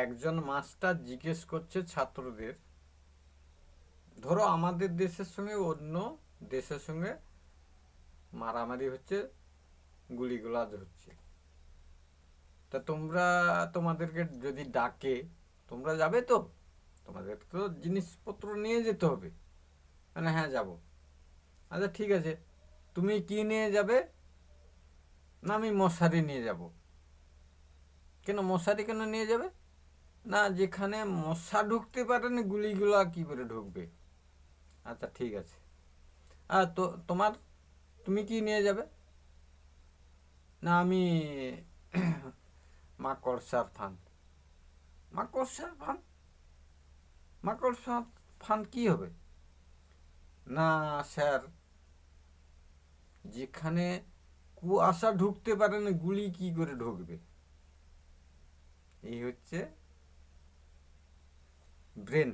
একজন মাস্টার জিজ্ঞেস করছে ছাত্রদের, ধরো আমাদের দেশের সঙ্গে অন্য দেশের সঙ্গে মারামারি হচ্ছে, গুলিগুলাজ হচ্ছে, তা তোমরা, তোমাদেরকে যদি ডাকে তোমরা যাবে তো? তোমাদেরকে তো জিনিসপত্র নিয়ে যেতে হবে। মানে হ্যাঁ যাব। আচ্ছা ঠিক আছে, তুমি কি নিয়ে যাবে? না আমি মশারি নিয়ে যাব। কেন মশারি কেন নিয়ে যাবে? না যেখানে মশা ঢুকতে পারে না গুলিগুলা কি করে ঢুকবে। আচ্ছা ঠিক আছে। আর তো তোমার, তুমি কি নিয়ে যাবে? না আমি মাকড়সার ফান। মাকড়সার ফান? মাকড়সার ফান কি হবে? না স্যার, যেখানে কুয়াশা ঢুকতে পারে না গুলি কি করে ঢুকবে। এই হচ্ছে ব্রেন।